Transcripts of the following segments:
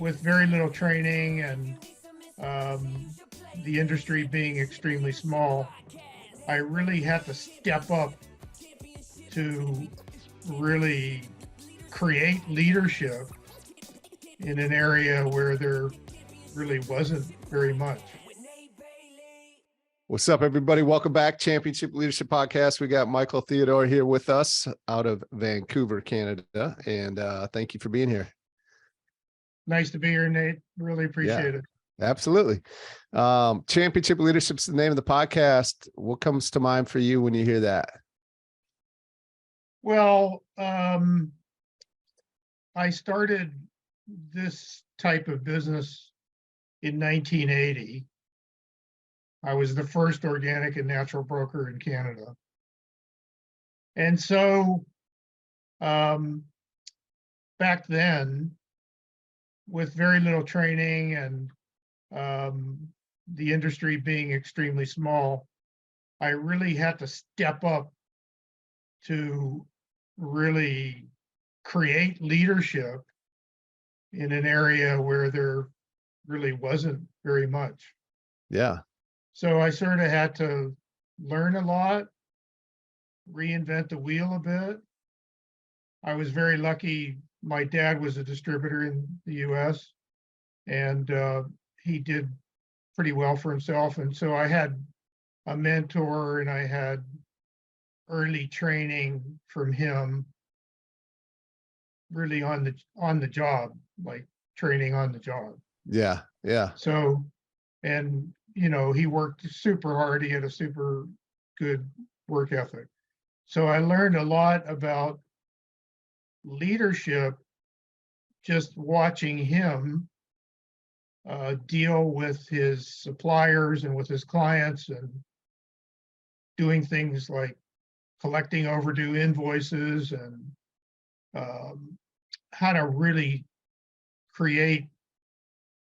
with very little training and the industry being extremely small, I really had to step up to really create leadership in an area where there really wasn't very much. What's up, everybody? Welcome back. Championship Leadership Podcast. We got Michael Theodor here with us out of Vancouver, Canada. And thank you for being here. Nice to be here, Nate. Really appreciate it. Absolutely. Championship Leadership is the name of the podcast. What comes to mind for you when you hear that? Well, I started this type of business in 1980. I was the first organic and natural broker in Canada. And so back then, with very little training and the industry being extremely small, I really had to step up to really create leadership in an area where there really wasn't very much. Yeah. So I sort of had to learn a lot, reinvent the wheel a bit. I was very lucky. My dad was a distributor in the US, and he did pretty well for himself. And so I had a mentor and I had early training from him, really on the job, like training on the job. Yeah. Yeah. So, and he worked super hard. He had a super good work ethic. So I learned a lot about leadership just watching him deal with his suppliers and with his clients and doing things like collecting overdue invoices and how to really create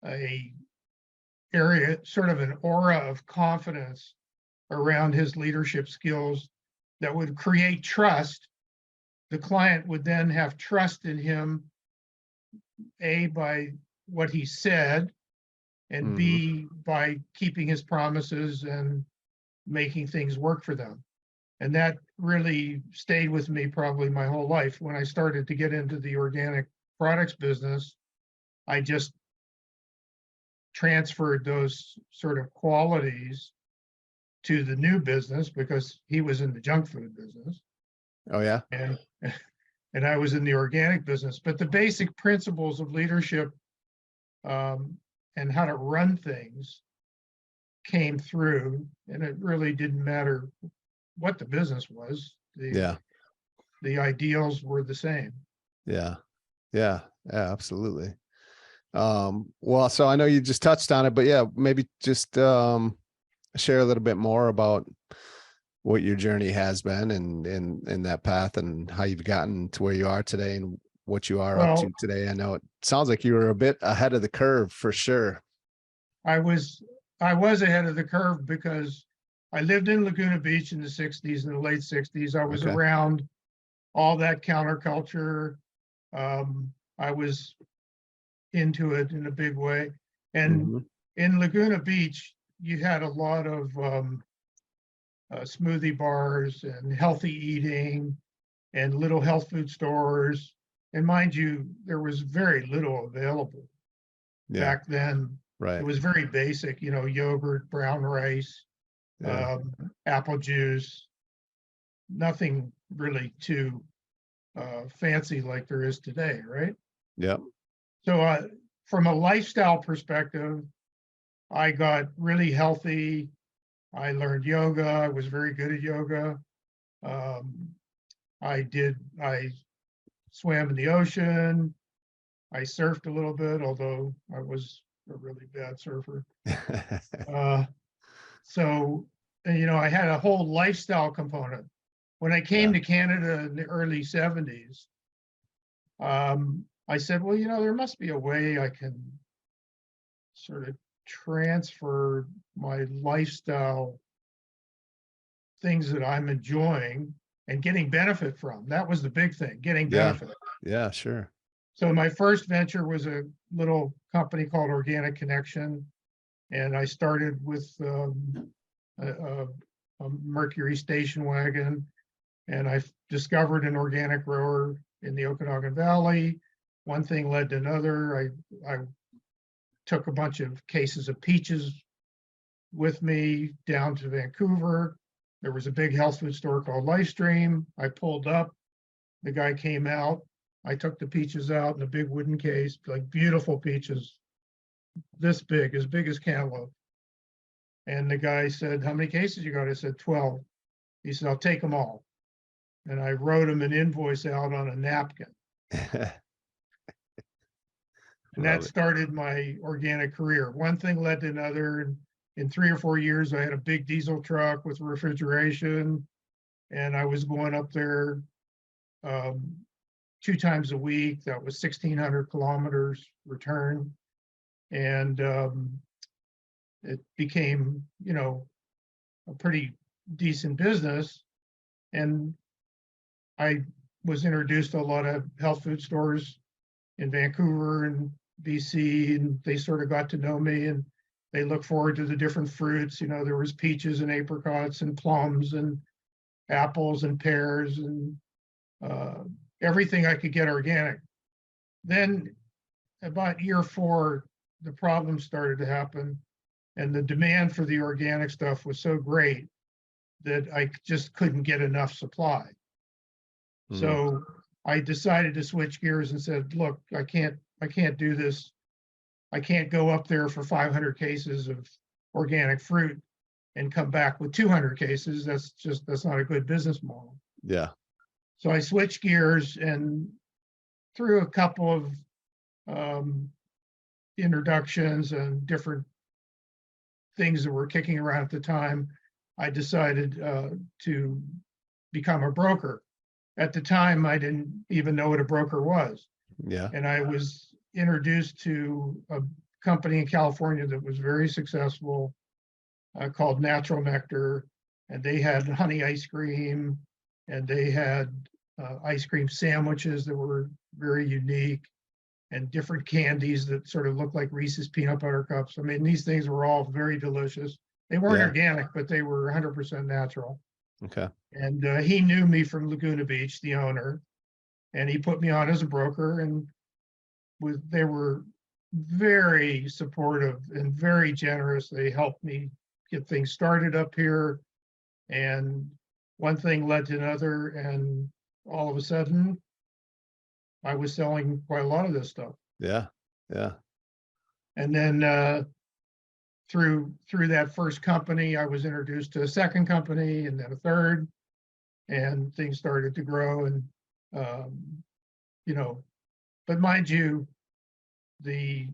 a area, sort of an aura of confidence around his leadership skills that would create trust. The client would then have trust in him, A, by what he said, and B, by keeping his promises and making things work for them. And that really stayed with me probably my whole life. When I started to get into the organic products business, I just transferred those sort of qualities to the new business because he was in the junk food business. Oh, yeah. And I was in the organic business. But the basic principles of leadership and how to run things came through, and it really didn't matter what the business was. The ideals were the same. Yeah, absolutely. Well, so I know you just touched on it, but yeah, maybe just share a little bit more about what your journey has been and in that path and how you've gotten to where you are today and what you are up to today. I know it sounds like you were a bit ahead of the curve for sure. I was ahead of the curve because I lived in Laguna Beach in the 60s, in the late 60s. I was around all that counterculture. I was into it in a big way. And in Laguna Beach, you had a lot of smoothie bars and healthy eating and little health food stores. And mind you, there was very little available back then. Right. It was very basic, yogurt, brown rice, apple juice, nothing really too fancy like there is today, right? Yep. So from a lifestyle perspective, I got really healthy. I learned yoga. I was very good at yoga. I swam in the ocean. I surfed a little bit, although I was a really bad surfer. So, I had a whole lifestyle component. When I came to Canada in the early 70s, I said, well, there must be a way I can sort of transfer my lifestyle things that I'm enjoying and getting benefit from. That was the big thing, getting benefit. Yeah, sure. So my first venture was a little company called Organic Connection, and I started with a Mercury station wagon, and I discovered an organic grower in the Okanagan Valley. One thing led to another. I took a bunch of cases of peaches with me down to Vancouver. There was a big health food store called Lifestream. I pulled up, the guy came out. I took the peaches out in a big wooden case, like beautiful peaches, this big, as big as cantaloupe. And the guy said, "How many cases you got?" I said, 12. He said, "I'll take them all." And I wrote him an invoice out on a napkin. And that started my organic career. One thing led to another. And in 3 or 4 years, I had a big diesel truck with refrigeration, and I was going up there 2 times a week. That was 1,600 kilometers return. And it became, a pretty decent business. And I was introduced to a lot of health food stores in Vancouver and BC, and they sort of got to know me, and they look forward to the different fruits. There was peaches and apricots and plums and apples and pears and everything I could get organic. Then about year 4, the problems started to happen, and the demand for the organic stuff was so great that I just couldn't get enough supply. So I decided to switch gears and said, "Look, I can't do this. I can't go up there for 500 cases of organic fruit and come back with 200 cases. That's not a good business model." Yeah. So I switched gears, and through a couple of introductions and different things that were kicking around at the time, I decided to become a broker. At the time, I didn't even know what a broker was. Yeah. And I was introduced to a company in California that was very successful called Natural Nectar. And they had honey ice cream, and they had ice cream sandwiches that were very unique, and different candies that sort of looked like Reese's peanut butter cups. I mean, these things were all very delicious. They weren't organic, but they were 100% natural. Okay. And he knew me from Laguna Beach, the owner, and he put me on as a broker. And they were very supportive and very generous. They helped me get things started up here, and one thing led to another, and all of a sudden, I was selling quite a lot of this stuff. Yeah. Yeah. And then through that first company, I was introduced to a second company, and then a third, and things started to grow. And but mind you, the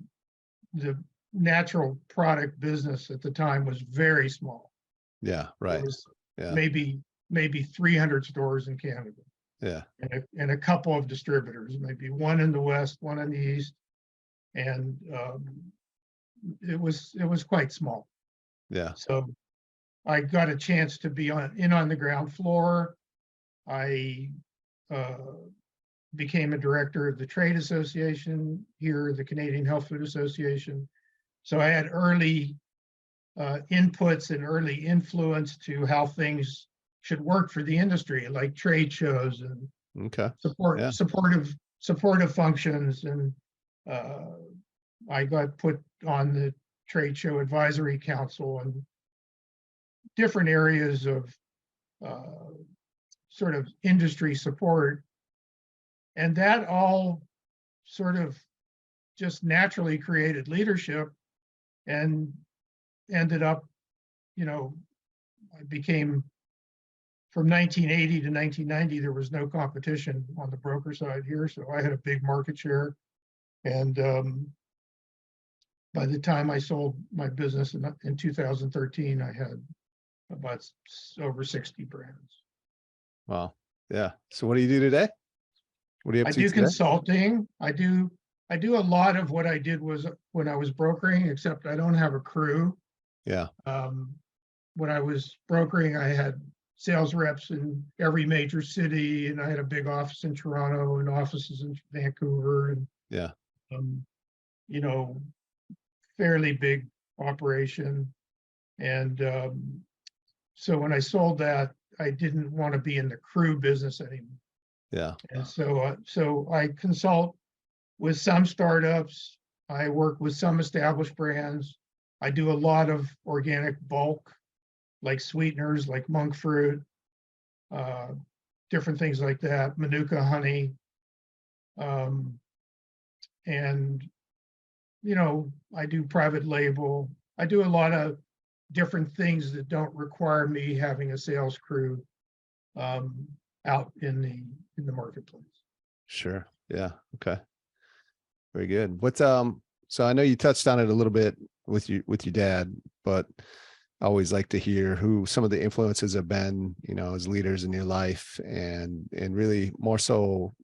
natural product business at the time was very small. Yeah. Right. It was Yeah. maybe 300 stores in Canada. Yeah. And a couple of distributors, maybe one in the West, one in the East. And it was quite small. Yeah. So I got a chance to be on the ground floor. I became a director of the trade association here, the Canadian Health Food Association. So I had early inputs and early influence to how things should work for the industry, like trade shows and supportive functions. And I got put on the Trade Show Advisory Council and different areas of sort of industry support. And that all sort of just naturally created leadership, and ended up, I became, from 1980 to 1990, there was no competition on the broker side here. So I had a big market share. And by the time I sold my business in 2013, I had about over 60 brands. Wow. Yeah. So what do you do today? What do you have to do today? Consulting. I do a lot of what I did was when I was brokering, except I don't have a crew. Yeah. When I was brokering, I had sales reps in every major city, and I had a big office in Toronto and offices in Vancouver and Yeah. You know, fairly big operation. And so when I sold that, I didn't want to be in the crew business anymore. Yeah. And so I consult with some startups. I work with some established brands. I do a lot of organic bulk, like sweeteners, like monk fruit, different things like that, Manuka honey. And, you know, I do private label. I do a lot of different things that don't require me having a sales crew out in the marketplace. Sure. Yeah. Okay. Very good. What's so I know you touched on it a little bit with your dad, but I always like to hear who some of the influences have been, you know, as leaders in your life, and really more so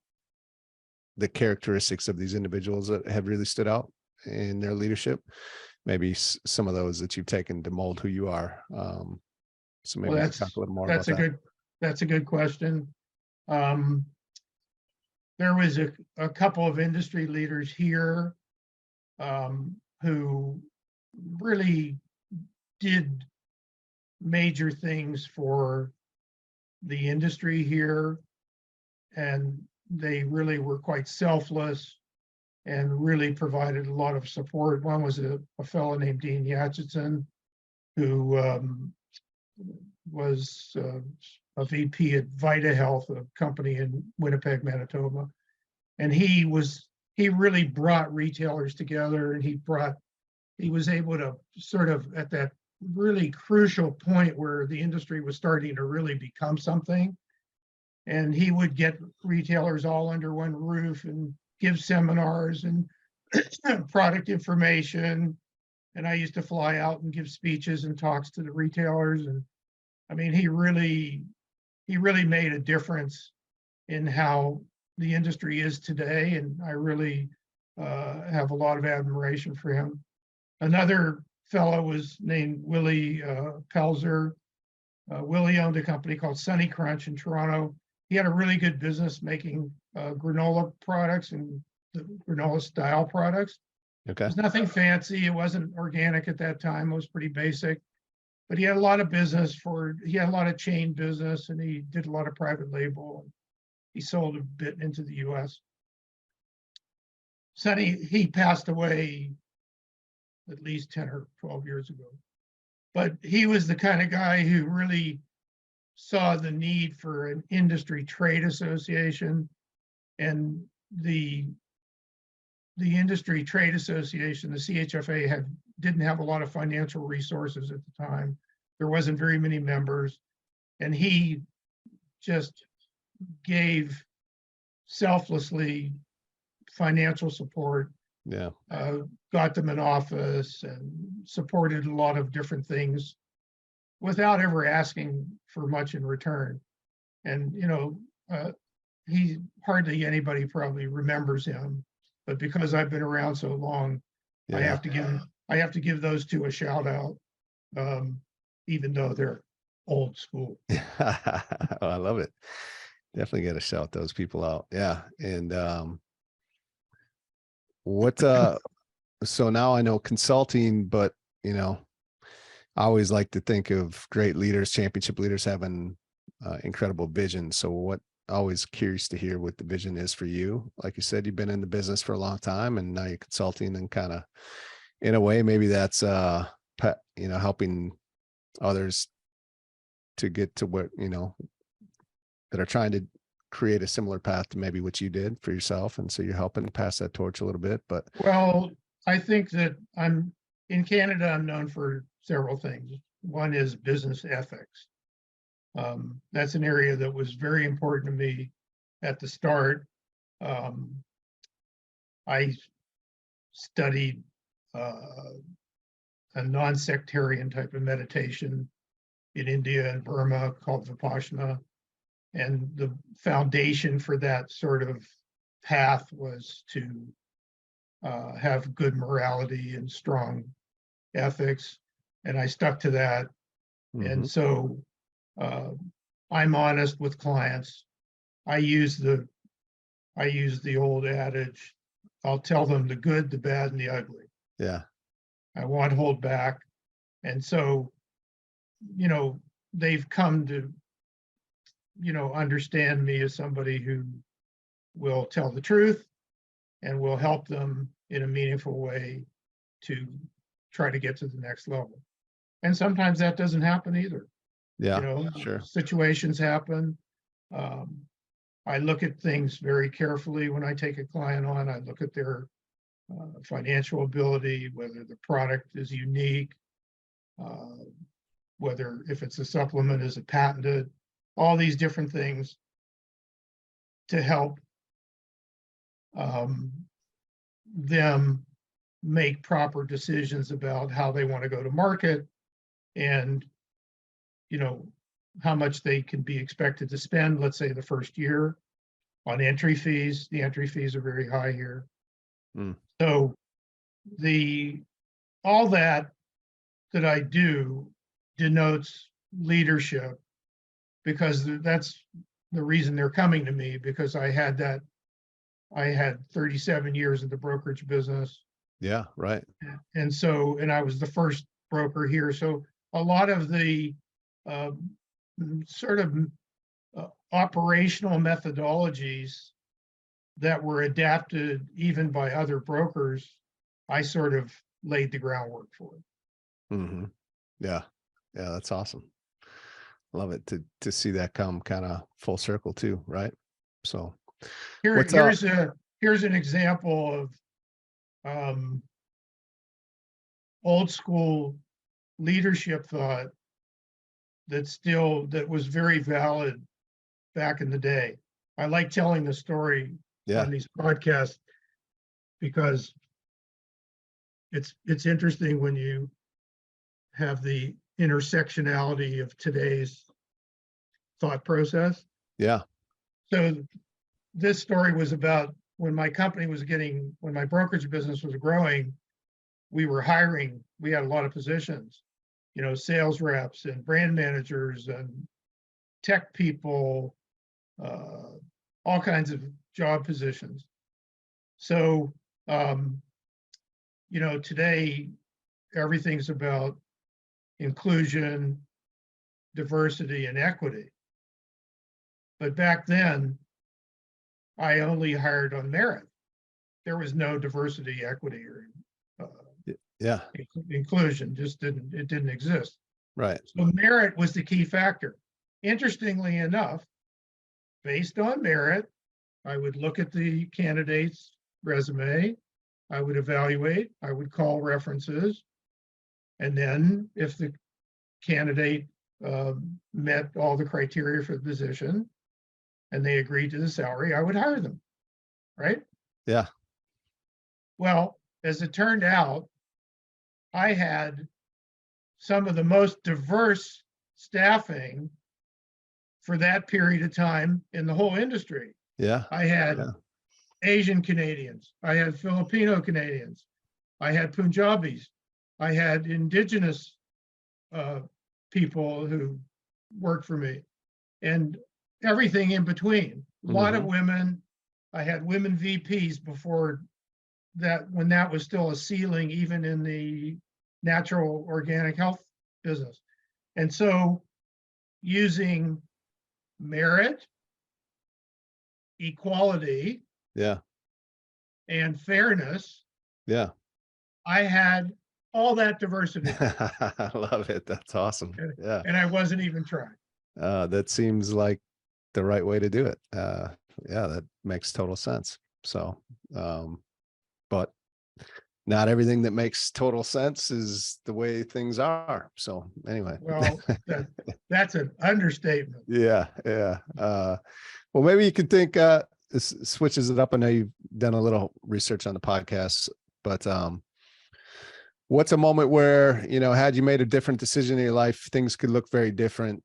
the characteristics of these individuals that have really stood out in their leadership. Maybe some of those that you've taken to mold who you are. So maybe Well, you could talk a little more about that. That's a good question. There was a couple of industry leaders here who really did major things for the industry here, and they really were quite selfless and really provided a lot of support. One was a fellow named Dean Yatchison, who was a VP at Vita Health, a company in Winnipeg, Manitoba. And he really brought retailers together, and he was able to sort of, at that really crucial point where the industry was starting to really become something, and he would get retailers all under one roof and give seminars and product information. And I used to fly out and give speeches and talks to the retailers. And I mean, he really made a difference in how the industry is today. And I really have a lot of admiration for him. Another fellow was named Willie Pelzer. Willie owned a company called Sunny Crunch in Toronto. He had a really good business making granola products and the granola style products. Okay. It was nothing fancy. It wasn't organic at that time. It was pretty basic. But he had a lot of business he had a lot of chain business, and he did a lot of private label. He sold a bit into the US. Sonny, he passed away at least 10 or 12 years ago. But he was the kind of guy who really saw the need for an industry trade association, and the industry trade association, the CHFA, didn't have a lot of financial resources at the time. There wasn't very many members, and he just gave selflessly financial support. Yeah. Got them an office and supported a lot of different things without ever asking for much in return. And, you know, hardly anybody probably remembers him, but because I've been around so long, yeah. I have to give those two a shout out, even though they're old school. Oh, I love it. Definitely got to shout those people out. Yeah. And so now I know consulting, but you know, I always like to think of great leaders, championship leaders having incredible vision. So always curious to hear what the vision is for you. Like you said, you've been in the business for a long time, and now you're consulting, and kind of, in a way, maybe that's you know, helping others to get to what, you know, that are trying to create a similar path to maybe what you did for yourself. And so you're helping pass that torch a little bit. But well, I think that in Canada, I'm known for several things. One is business ethics. That's an area that was very important to me at the start. I studied a non-sectarian type of meditation in India and Burma called Vipassana. And the foundation for that sort of path was to have good morality and strong ethics. And I stuck to that. Mm-hmm. And so I'm honest with clients. I use the old adage, I'll tell them the good, the bad, and the ugly. Yeah. I won't hold back. And so, they've come to, understand me as somebody who will tell the truth and will help them in a meaningful way to try to get to the next level. And sometimes that doesn't happen either. Yeah. Sure. Situations happen. I look at things very carefully when I take a client on. I look at their financial ability, whether the product is unique, whether if it's a supplement, is it patented, all these different things to help them make proper decisions about how they want to go to market and, how much they can be expected to spend, let's say the first year on entry fees. The entry fees are very high here. So all that I do denotes leadership, because that's the reason they're coming to me, because I had 37 years in the brokerage business. Yeah. Right. And I was the first broker here. So a lot of the sort of operational methodologies that were adapted even by other brokers, I sort of laid the groundwork for it. Mm-hmm. Yeah. Yeah. That's awesome. Love it to see that come kind of full circle too. Right. So here's an example of old school leadership thought that was very valid back in the day. I like telling the story on these podcasts because it's interesting when you have the intersectionality of today's thought process. Yeah. So this story was about when my brokerage business was growing, we were hiring, we had a lot of positions, sales reps and brand managers and tech people, all kinds of job positions. So, today everything's about inclusion, diversity, and equity. But back then, I only hired on merit. There was no diversity, equity, or inclusion. It didn't exist. Right. So merit was the key factor. Interestingly enough, based on merit, I would look at the candidate's resume, I would evaluate, I would call references, and then if the candidate met all the criteria for the position and they agreed to the salary, I would hire them, right? Yeah. Well, as it turned out, I had some of the most diverse staffing for that period of time in the whole industry. Yeah. I had Asian Canadians, I had Filipino Canadians, I had Punjabis, I had indigenous people who worked for me, and everything in between. A lot of women. I had women VPs before that, when that was still a ceiling, even in the natural organic health business. And so using merit, equality, and fairness, I had all that diversity. I love it. That's awesome. Yeah. And I wasn't even trying. That seems like the right way to do it. That makes total sense. So, but not everything that makes total sense is the way things are. So anyway. Well, that's an understatement. Yeah. Well, maybe you could think, this switches it up. I know you've done a little research on the podcast, but, what's a moment where, had you made a different decision in your life, things could look very different,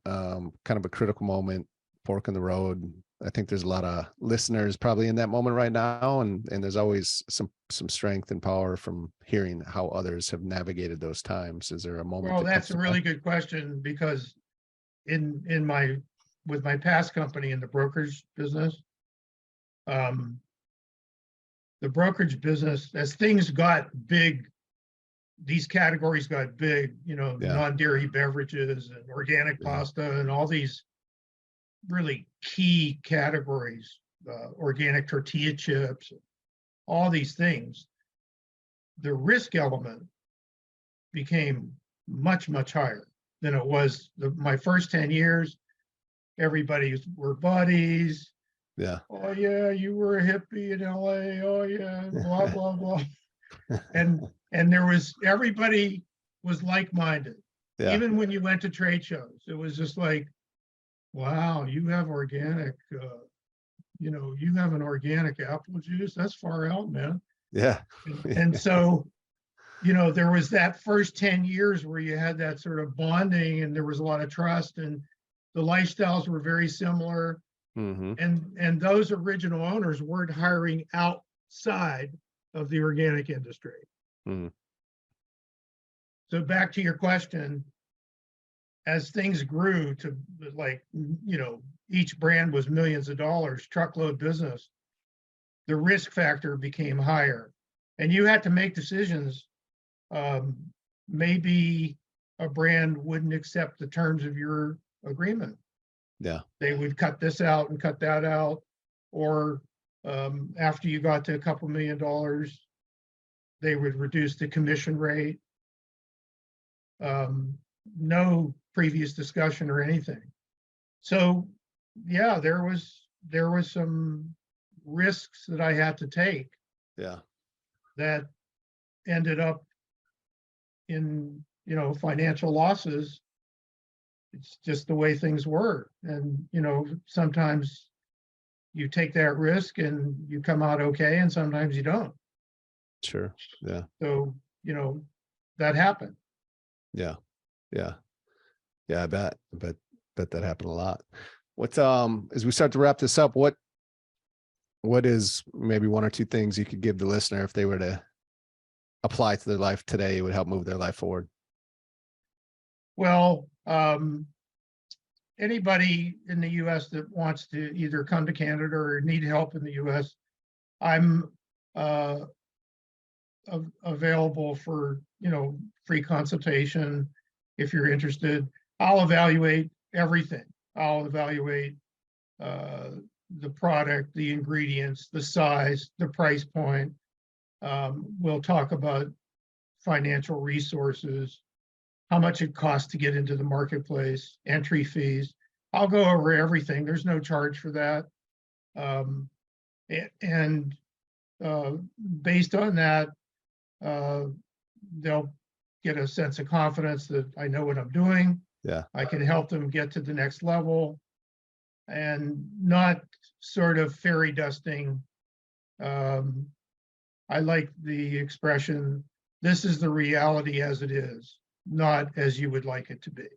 kind of a critical moment, fork in the road. I think there's a lot of listeners probably in that moment right now. And there's always some strength and power from hearing how others have navigated those times. Is there a moment? Well, that's a really good question, because with my past company in the brokerage business, the brokerage business, as things got big, these categories got big, you know, Yeah. non-dairy beverages and organic Yeah. pasta and all these really key categories, organic tortilla chips, all these things, the risk element became much, much higher than it was my first 10 years. Everybody were buddies. Yeah. Oh yeah, you were a hippie in LA. Oh yeah, blah, blah, blah. And there was, everybody was like-minded. Yeah. Even when you went to trade shows, it was just like, wow, you have organic, you know, you have an organic apple juice. That's far out, man. Yeah. And so, you know, there was that first 10 years where you had that sort of bonding and there was a lot of trust and the lifestyles were very similar. Mm-hmm. And those original owners weren't hiring outside of the organic industry. Mm. So back to your question, as things grew to, like, you know, each brand was millions of dollars, truckload business, the risk factor became higher. And you had to make decisions. Maybe a brand wouldn't accept the terms of your agreement. Yeah. They would cut this out and cut that out. Or after you got to a couple $1 million, they would reduce the commission rate. No previous discussion or anything. So yeah, there was some risks that I had to take. Yeah. That ended up in, you know, financial losses. It's just the way things were. And, you know, sometimes you take that risk and you come out okay, and sometimes you don't. Sure. Yeah. So, you know, that happened. Yeah. Yeah. Yeah. I bet that happened a lot. What, as we start to wrap this up, what is maybe one or two things you could give the listener if they were to apply to their life today, it would help move their life forward? Well, anybody in the US that wants to either come to Canada or need help in the US, I'm available for, you know, free consultation if you're interested. I'll evaluate everything. I'll evaluate the product, the ingredients, the size, the price point. We'll talk about financial resources, how much it costs to get into the marketplace, entry fees. I'll go over everything. There's no charge for that. And based on that, they'll get a sense of confidence that I know what I'm doing. Yeah. I can help them get to the next level and not sort of fairy dusting. I like the expression, this is the reality as it is, not as you would like it to be.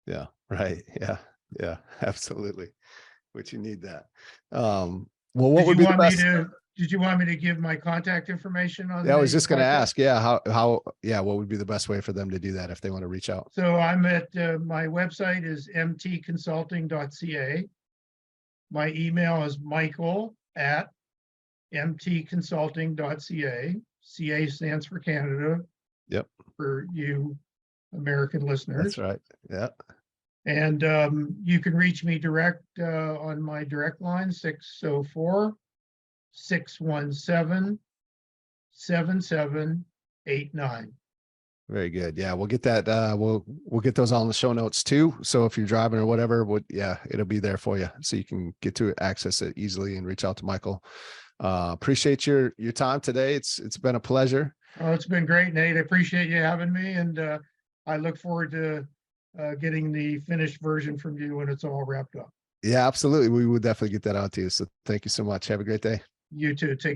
Yeah. Right. Yeah. Yeah. Absolutely. Which you need that. Well, what would be the best? Did you want me to give my contact information on? Yeah, I was just going to ask. Yeah. Yeah. What would be the best way for them to do that if they want to reach out? So I'm at, my website is mtconsulting.ca. My email is michael@mtconsulting.ca. CA stands for Canada. Yep. For you American listeners. That's right. Yeah. And you can reach me on my direct line, 604-617-7789. Very good. Yeah, we'll get that. We'll get those all in the show notes too. So if you're driving or whatever, yeah, it'll be there for you, so you can get to it, access it easily, and reach out to Michael. Appreciate your time today. It's been a pleasure. Oh, it's been great, Nate. I appreciate you having me, and I look forward to getting the finished version from you when it's all wrapped up. Yeah, absolutely. We would definitely get that out to you. So thank you so much. Have a great day. You too. Take care.